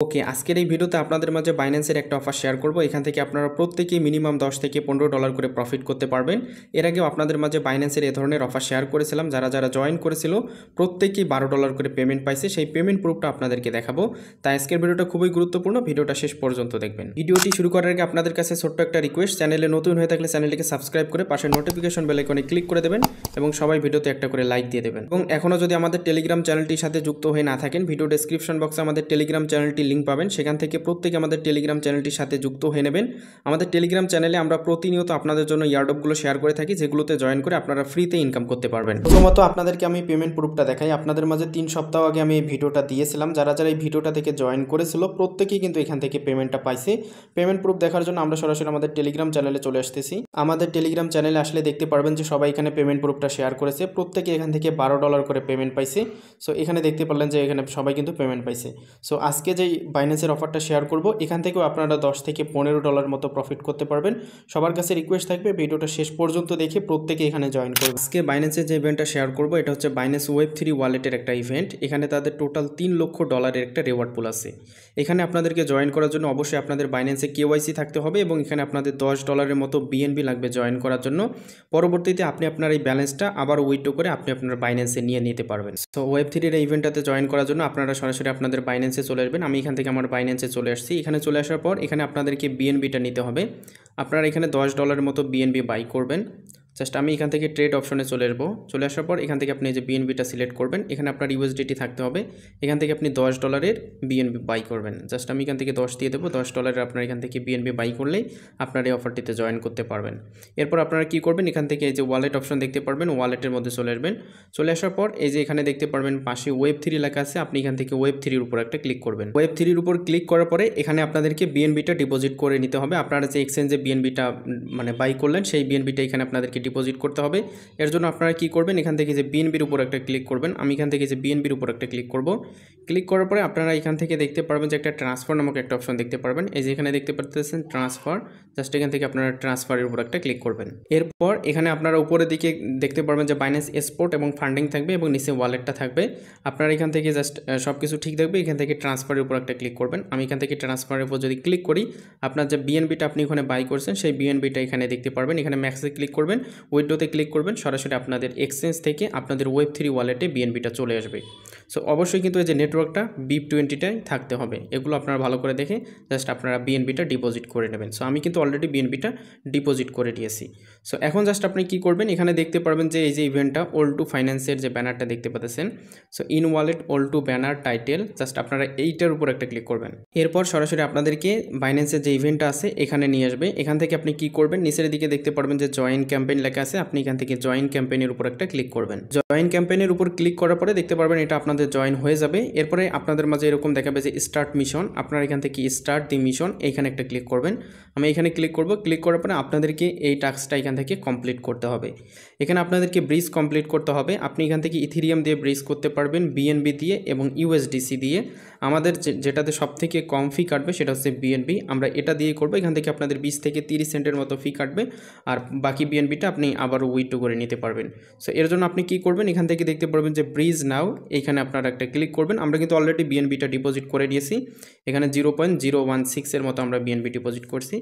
ওকে, আজকের এই ভিডিওতে আপনাদের মাঝে বাইন্যান্সের একটা অফার শেয়ার করব। এখান থেকে আপনারা প্রত্যেকেই মিনিমাম 10 থেকে $15 করে প্রফিট করতে পারবেন। এর আগেও আপনাদের মাঝে বাইন্যান্সের এ ধরনের অফার শেয়ার করেছিলাম। যারা যারা জয়েন করেছিল প্রত্যেকেই $12 করে পেমেন্ট পাইছে। সেই পেমেন্ট প্রুফটা আপনাদেরকে দেখাবো। তাই আজকের ভিডিওটা খুবই গুরুত্বপূর্ণ, ভিডিওটা শেষ পর্যন্ত দেখবেন। ভিডিওটি শুরু করার আগে আপনাদের কাছে ছোট্ট একটা রিকোয়েস্ট, চ্যানেলে নতুন হয়ে থাকলে চ্যানেলটিকে সাবস্ক্রাইব করে পাশে নোটিফিকেশন বেল আইকনে ক্লিক করে দেবেন এবং সবাই ভিডিওতে একটা করে লাইক দিয়ে দেবেন। এবং এখনও যদি আমাদের টেলিগ্রাম চ্যানেলটির সাথে যুক্ত হয়ে না থাকেন, ভিডিও ডেসক্রিপশন বক্সে আমাদের টেলিগ্রাম চ্যানেলটির লিঙ্ক পাবেন, সেখান থেকে প্রত্যেকে আমাদের টেলিগ্রাম চ্যানেলটির সাথে যুক্ত হয়ে নেবেন। আমাদের টেলিগ্রাম চ্যানেলে আমরা প্রতিনিয়ত আপনাদের জন্য ইয়ারড্রপগুলো শেয়ার করে থাকি, যেগুলোতে জয়েন করে আপনারা ফ্রিতে ইনকাম করতে পারবেন। প্রথমত আপনাদেরকে আমি পেমেন্ট প্রুফটা দেখাই। আপনাদের মাঝে 3 সপ্তাহ আগে আমি এই ভিডিওটা দিয়েছিলাম। যারা যারা এই ভিডিওটা থেকে জয়েন করেছিল প্রত্যেকেই কিন্তু এখান থেকে পেমেন্টটা পাইছে। পেমেন্ট প্রুফ দেখার জন্য আমরা সরাসরি আমাদের টেলিগ্রাম চ্যানেলে চলে আসতেছি। আমাদের টেলিগ্রাম চ্যানেলে আসলে দেখতে পারবেন যে সবাই এখানে পেমেন্ট প্রুফটা শেয়ার করেছে। প্রত্যেকে এখান থেকে $12 করে পেমেন্ট পাইছে। সো এখানে দেখতে পারলেন যে এখানে সবাই কিন্তু পেমেন্ট পাইছে। সো আজকে যেই বাইন্যান্সের অফারটা শেয়ার করব, এখান থেকেও আপনারা 10 থেকে $15 মতো প্রফিট করতে পারবেন। সবার কাছে রিকোয়েস্ট থাকবে ভিডিওটা শেষ পর্যন্ত দেখে প্রত্যেকে এখানে জয়েন করবে। আজকে বাইন্যান্সের যে ইভেন্টটা শেয়ার করব এটা হচ্ছে বাইন্যান্স ওয়েব3 ওয়ালেটের একটা ইভেন্ট। এখানে তাদের টোটাল $3 লক্ষ একটা রিওয়ার্ড পুল আছে। এখানে আপনাদেরকে জয়েন করার জন্য অবশ্যই আপনাদের বাইন্যান্সে কেওয়াইসি থাকতে হবে এবং এখানে আপনাদের $10 মতো বিএনবি লাগবে জয়েন করার জন্য। পরবর্তীতে আপনি আপনার এই ব্যালেন্সটা আবার উইথড্র করে আপনি আপনার বাইন্যান্সে নিয়ে নিতে পারবেন। তো ওয়েব3 এই ইভেন্টটাতে জয়েন করার জন্য আপনারা সরাসরি আপনাদের বাইন্যান্সে চলে আসবেন। আমি এখান থেকে আমার বাইন্যান্সে চলে আসছি। এখানে চলে আসার পর এখানে আপনাদেরকে বিএনবিটা নিতে হবে। আপনারা এখানে $10 মতো বিএনবি বাই করবেন। জাস্ট আমি এখান থেকে ট্রেড অপশনে চলে আসবো। চলে আসার পর এখান থেকে আপনি যে বিএনবিটা সিলেক্ট করবেন, এখানে আপনার ইউএসডিটি থাকতে হবে। এখান থেকে আপনি $10 বিএনবি বাই করবেন। জাস্ট আমি এখান থেকে 10 দিয়ে দেবো। $10 আপনার এখান থেকে বিএনবি বাই করলেই আপনার এই অফারটিতে জয়েন করতে পারবেন। এরপর আপনারা কি করবেন, এখান থেকে এই যে ওয়ালেট অপশন দেখতে পারবেন, ওয়ালেটের মধ্যে চলে আসবেন। চলে আসার পর এই যে এখানে দেখতে পারবেন পাশে ওয়েব3 লেখা আছে, আপনি এখান থেকে ওয়েব3 উপর একটা ক্লিক করবেন। ওয়েব3 উপর ক্লিক করার পরে এখানে আপনাদেরকে বিএনবিটা ডিপোজিট করে নিতে হবে। আপনারা যে এক্সচেঞ্জে বিএনবিটা মানে বাই করলেন সেই বিএনবিটা এখানে আপনাদেরকে ডিপোজিট করতে হবে। এর জন্য আপনারা কি করবেন, এখান থেকে যে বিএনবির উপর একটা ক্লিক করবেন। আমি এখান থেকে যে বিএনবির উপর একটা ক্লিক করব। ক্লিক করার পরে আপনারা এখান থেকে দেখতে পারবেন যে একটা ট্রান্সফার নামক একটা অপশন দেখতে পারবেন। এই যে এখানে দেখতে পাচ্ছেন ট্রান্সফার, জাস্ট এখান থেকে আপনারা ট্রান্সফারের উপর একটা ক্লিক করবেন। এরপর এখানে আপনারা উপরের দিকে দেখতে পারবেন যে বাইন্যান্স এক্সপোর্ট এবং ফান্ডিং থাকবে এবং নিচে ওয়ালেটটা থাকবে। আপনারা এখান থেকে জাস্ট সব কিছু ঠিক থাকবে। এখান থেকে ট্রান্সফারের উপর একটা ক্লিক করবেন। আমি এখান থেকে ট্রান্সফারের উপর যদি ক্লিক করি, আপনার যে বিএনবিটা আপনি ওখানে বাই করছেন সেই বিএনবিটা এখানে দেখতে পারবেন। এখানে ম্যাক্সে ক্লিক করবেন, উইড্রোতে ক্লিক করবেন, সরাসরি আপনাদের এক্সচেঞ্জ থেকে আপনাদের ওয়েব3 ওয়ালেটে বিএনবিটা চলে আসবে। সো অবশ্যই কিন্তু এই যে নেটওয়ার্কটা BIP20টাই থাকতে হবে। এগুলো আপনারা ভালো করে দেখে জাস্ট আপনারা বিএনবিটা ডিপোজিট করে নেবেন। সো আমি কিন্তু অলরেডি বিএনবিটা ডিপোজিট করে দিয়েছি। সো এখন জাস্ট আপনি কি করবেন, এখানে দেখতে পারবেন যে এই যে ইভেন্টটা all2 ফাইন্যান্সের যে ব্যানারটা দেখতে পাচ্ছেন, so in wallet all2 banner title, just আপনারা এইটার উপর একটা ক্লিক করবেন। এরপর সরাসরি আপনাদেরকে বাইন্যান্সের যে ইভেন্টটা আছে এখানে নিয়ে আসবে। এখান থেকে আপনি কি করবেন, নিচের দিকে দেখতে পারবেন যে জয়েন ক্যাম্পেইন লেখা আছে, আপনি এখান থেকে জয়েন ক্যাম্পেইনের উপর একটা ক্লিক করবেন। জয়েন ক্যাম্পেইনের উপর ক্লিক করার পরে দেখতে পারবেন এটা আপনাদের জয়েন হয়ে যাবে। এরপরে আপনাদের মাঝে এরকম দেখাবে যে স্টার্ট মিশন, আপনারা এখান থেকে স্টার্ট দি মিশন এইখানে একটা ক্লিক করবেন। আমি এখানে ক্লিক করব। ক্লিক করার পরে আপনাদেরকে এই টাস্কটা এখান থেকে কমপ্লিট করতে হবে। এখানে আপনাদেরকে ব্রিজ কমপ্লিট করতে হবে। আপনি এখান থেকে ইথেরিয়াম দিয়ে ব্রিজ করতে পারবেন, বিএনবি দিয়ে এবং ইউএসডিসি দিয়ে। আমাদের যেটাতে সব থেকে কম ফি কাটবে সেটা হচ্ছে বিএনবি, আমরা এটা দিয়ে করব। এখান থেকে আপনাদের 20 থেকে 30 সেন্টের মতো ফি কাটবে, আর বাকি বিএনবিটা আপনি আবারও উইথড্র করে নিতে পারবেন। সো এর জন্য আপনি কি করবেন, এখান থেকে দেখতে পারবেন যে ব্রিজ নাও, এইখানে আপনারা একটা ক্লিক করবেন। আমরা কিন্তু অলরেডি বিএনবিটা ডিপোজিট করে দিয়েছি। এখানে 0.016 এর মতো আমরা বিএনবি ডিপোজিট করছি।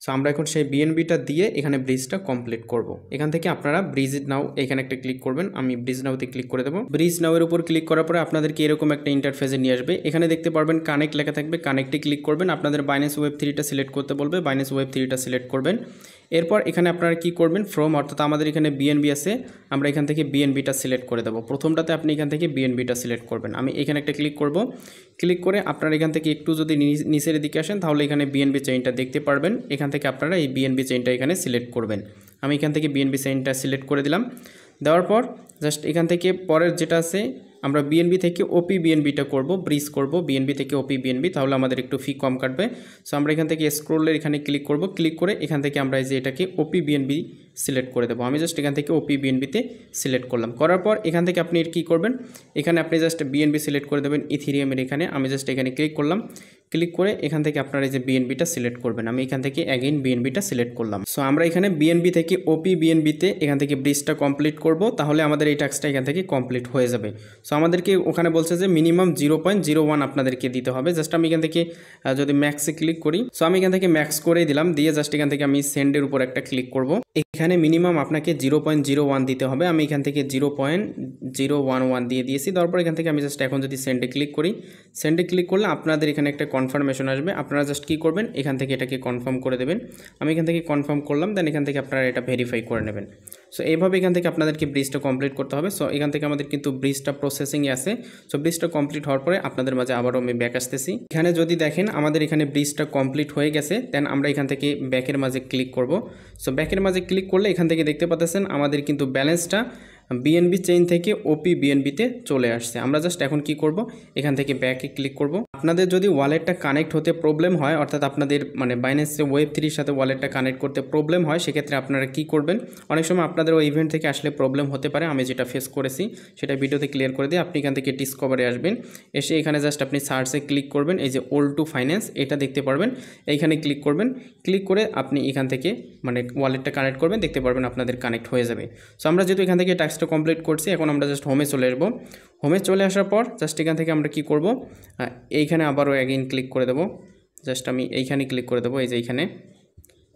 সো আমরা এখন সেই বিএনবিটা দিয়ে এখানে ব্রিজটা কমপ্লিট করব। এখান থেকে আপনারা ব্রিজ নাও এখানে একটা ক্লিক করবেন। আমি ব্রিজ নাওতে ক্লিক করে দেবো। ব্রিজ নাও এর উপর ক্লিক করার পরে আপনাদেরকে এরকম একটা ইন্টারফেসে নিয়ে আসবে। এখানে দেখতে পারবেন কানেক্ট লেখা থাকবে, কানেক্টে ক্লিক করবেন। আপনাদের বাইন্যান্স ওয়েব3টা সিলেক্ট করতে বলবে, বাইন্যান্স ওয়েব3টা সিলেক্ট করবেন। এরপর এখানে আপনারা কি করবেন, ফ্রম, অর্থাৎ আমাদের এখানে বিএনবি আছে, আমরা এখান থেকে বিএনবিটা সিলেক্ট করে দেবো। প্রথমটাতে আপনি এখান থেকে বিএনবিটা সিলেক্ট করবেন। আমি এখানে একটা ক্লিক করব। ক্লিক করে আপনারা এখান থেকে একটু যদি নিচের দিকে আসেন তাহলে এখানে বিএনবি চেইনটা দেখতে পারবেন। এখান থেকে আপনারা এই বিএনবি চেইনটা এখানে সিলেক্ট করবেন। আমি এখান থেকে বিএনবি চেইনটা সিলেক্ট করে দিলাম। দেওয়ার পর জাস্ট এখান থেকে পরের যেটা আছে, আমরা বিএনবি থেকে ওপি বিএনবিটা করব, ব্রিজ করব বিএনবি থেকে ওপি বিএনবি, তাহলে আমাদের একটু ফি কম কাটবে। সো আমরা এখান থেকে স্ক্রোলের এখানে ক্লিক করব। ক্লিক করে এখান থেকে আমরা এই যে এটাকে ওপি বিএনবি সিলেক্ট করে দেবো। আমি জাস্ট এখান থেকে ওপি বিএনবিতে সিলেক্ট করলাম। করার পর এখান থেকে আপনি কি করবেন, এখানে আপনি জাস্ট বিএনবি সিলেক্ট করে দেবেন ইথেরিয়ামের এখানে। আমি জাস্ট এখানে ক্লিক করলাম। ক্লিক করে এখান থেকে আপনারা এই যে বিএনবিটা সিলেক্ট করবেন। আমি এখান থেকে অ্যাগেইন বিএনবিটা সিলেক্ট করলাম। সো আমরা এখানে বিএনবি থেকে ওপি বিএনবিতে এখান থেকে ব্রিজটা কমপ্লিট করব, তাহলে আমাদের এই টাস্কটা এখান থেকে কমপ্লিট হয়ে যাবে। সো আমাদেরকে ওখানে বলছে যে মিনিমাম 0.01 আপনাদেরকে দিতে হবে। জাস্ট আমি এখান থেকে যদি ম্যাক্সে ক্লিক করি, সো আমি এখান থেকে ম্যাক্স করেই দিলাম, দিয়ে জাস্ট এখান থেকে আমি সেন্ডের উপর একটা ক্লিক করব। এখানে মিনিমাম আপনাকে 0.01 দিতে হবে। আমি এখান থেকে 0.011 দিয়ে দিয়েছি। তারপর এখান থেকে আমি জাস্ট এখন যদি সেন্ডে ক্লিক করি, সেন্ডে ক্লিক করলে আপনাদের এখানে একটা কনফার্মেশন আসবে। আপনারা জাস্ট কী করবেন, এখান থেকে এটাকে কনফার্ম করে দেবেন। আমি এখান থেকে কনফার্ম করলাম, দেন এখান থেকে আপনারা এটা ভেরিফাই করে নেবেন। সো এইভাবে এখান থেকে আপনাদেরকে ব্রিজটা কমপ্লিট করতে হবে। সো এখান থেকে আমাদের কিন্তু ব্রিজটা প্রসেসিংয়ে আছে। সো ব্রিজটা কমপ্লিট হওয়ার পরে আপনাদের মাঝে আবারও আমি ব্যাক আসতেছি। এখানে যদি দেখেন আমাদের এখানে ব্রিজটা কমপ্লিট হয়ে গেছে, দেন আমরা এখান থেকে ব্যাকের মাঝে ক্লিক করব। সো ব্যাকের মাঝে ক্লিক করলে এখান থেকে দেখতে পাচ্ছেন আমাদের কিন্তু ব্যালেন্সটা বিএনবি চেইন থেকে ওপি বিএনবিতে চলে আসছে। আমরা জাস্ট এখন কি করব, এখান থেকে ব্যাকে ক্লিক করব। আপনাদের যদি ওয়ালেটটা কানেক্ট হতে প্রবলেম হয়, অর্থাৎ আপনাদের মানে বাইন্যান্সে ওয়েব3 সাথে ওয়ালেটটা কানেক্ট করতে প্রবলেম হয়, সেক্ষেত্রে আপনারা কি করবেন, অনেক সময় আপনাদের ওই ইভেন্ট থেকে আসলে প্রবলেম হতে পারে। আমি যেটা ফেস করেছি সেটা ভিডিওতে ক্লিয়ার করে দিয়ে আপনি এখান থেকে ডিসকভারে আসবেন। এসে এখানে জাস্ট আপনি সার্চে ক্লিক করবেন, এই যে All2 Finance এটা দেখতে পারবেন, এইখানে ক্লিক করবেন। ক্লিক করে আপনি এখান থেকে মানে ওয়ালেটটা কানেক্ট করবেন, দেখতে পারবেন আপনাদের কানেক্ট হয়ে যাবে। সো আমরা যেহেতু এখান থেকে টাস্কটা কমপ্লিট করছি, এখন আমরা জাস্ট হোমে চলে আসবো। হোমে চলে আসার পর জাস্ট এখান থেকে আমরা কি করব, এইখানে আবারও অ্যাগেইন ক্লিক করে দেবো। জাস্ট আমি এইখানে ক্লিক করে দেবো, এই যে এইখানে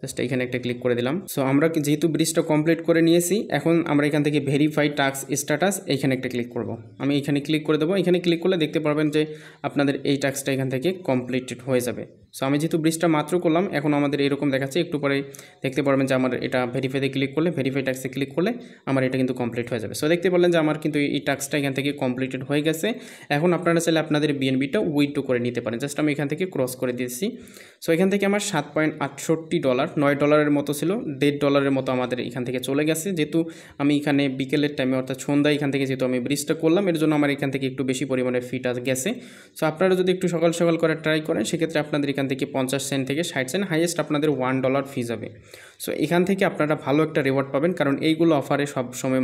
জাস্ট এইখানে একটা ক্লিক করে দিলাম। সো আমরা যেহেতু ব্রিজটা কমপ্লিট করে নিয়েছি, এখন আমরা এখান থেকে ভেরিফাই টাস্ক স্ট্যাটাস এইখানে একটা ক্লিক করব। আমি এইখানে ক্লিক করে দেবো। এখানে ক্লিক করলে দেখতে পারবেন যে আপনাদের এই টাস্কটা এখান থেকে কমপ্লিটেড হয়ে যাবে। সো আমি যেহেতু ব্রিজটা মাত্র করলাম, এখন আমাদের এরকম দেখাচ্ছে। একটু পরে দেখতে পারবেন যে আমার এটা ভেরিফাইতে ক্লিক করলে, ভেরিফাই টাস্কে ক্লিক করলে আমার এটা কিন্তু কমপ্লিট হয়ে যাবে। সো দেখতে পারলেন যে আমার কিন্তু এই টাস্কটা এখান থেকে কমপ্লিটেড হয়ে গেছে। এখন আপনারা চাইলে আপনাদের বিএনবিটা উইথড্র করে নিতে পারেন। জাস্ট আমি এখান থেকে ক্রস করে দিয়েছি। সো এখান থেকে আমার $7.68 $9 মতো ছিল, $1.5 মতো আমাদের এখান থেকে চলে গেছে। যেহেতু আমি এখানে বিকেলের টাইমে অর্থাৎ সন্ধ্যায় এখান থেকে যেহেতু আমি ব্রিজটা করলাম, এর জন্য আমার এখান থেকে একটু বেশি পরিমাণে ফিটা গেছে। সো আপনারা যদি একটু সকাল সকাল করে ট্রাই করেন, সেক্ষেত্রে আপনাদের এখান থেকে 50 সেন্ট থেকে 60 সেন্ট, হাইয়েস্ট আপনাদের $1 ফি যাবে। সো এখান থেকে আপনারা ভালো একটা রিওয়ার্ড পাবেন, কারণ এইগুলো অফারে সব সময়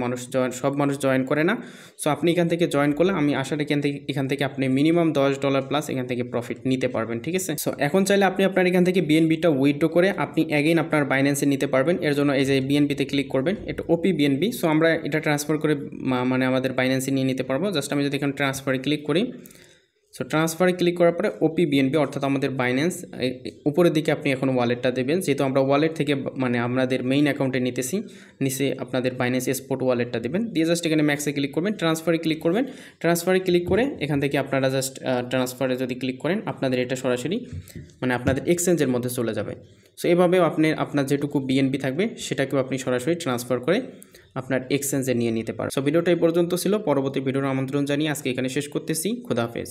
সব মানুষ জয়েন করে না। সো আপনি এখান থেকে জয়েন করলে আমি আশা রাখি এখান থেকে আপনি মিনিমাম $10 প্লাস এখান থেকে প্রফিট নিতে পারবেন, ঠিক আছে। সো এখন চাইলে আপনি আপনার এখান থেকে বিএনবিটা উইথড্র করে আপনি অ্যাগেইন আপনার বাইন্যান্সে নিতে পারবেন। এর জন্য এই যে বিএনবিতে ক্লিক করবেন, এটা ওপি বিএনবি। সো আমরা এটা ট্রান্সফার করে মানে আমাদের বাইন্যান্সে নিয়ে নিতে পারবো। জাস্ট আমি যদি এখানে ট্রান্সফারে ক্লিক করি, সো ট্রান্সফারে ক্লিক করার পরে ওপি বিএনবি অর্থাৎ আমাদের বাইন্যান্স উপরের দিকে আপনি এখন ওয়ালেটটা দেবেন। যেহেতু আমরা ওয়ালেট থেকে মানে আমাদের মেইন অ্যাকাউন্টে নিতেছি, নিচে আপনাদের বাইন্যান্স স্পট ওয়ালেটটা দেবেন। দিয়ে জাস্ট এখানে ম্যাক্সে ক্লিক করবেন, ট্রান্সফারে ক্লিক করবেন। ট্রান্সফারে ক্লিক করে এখান থেকে আপনারা জাস্ট ট্রান্সফারে যদি ক্লিক করেন, আপনাদের এটা সরাসরি মানে আপনাদের এক্সচেঞ্জের মধ্যে চলে যাবে। সো এভাবেও আপনার যেটুকু বিএনবি থাকবে সেটাকেও আপনি সরাসরি ট্রান্সফার করে আপনার এক্সচেঞ্জে নিয়ে নিতে পারেন। সো ভিডিওটা এই পর্যন্ত ছিল। পরবর্তী ভিডিওর আমন্ত্রণ জানিয়ে আজকে এখানে শেষ করতেছি। খোদা হাফেজ।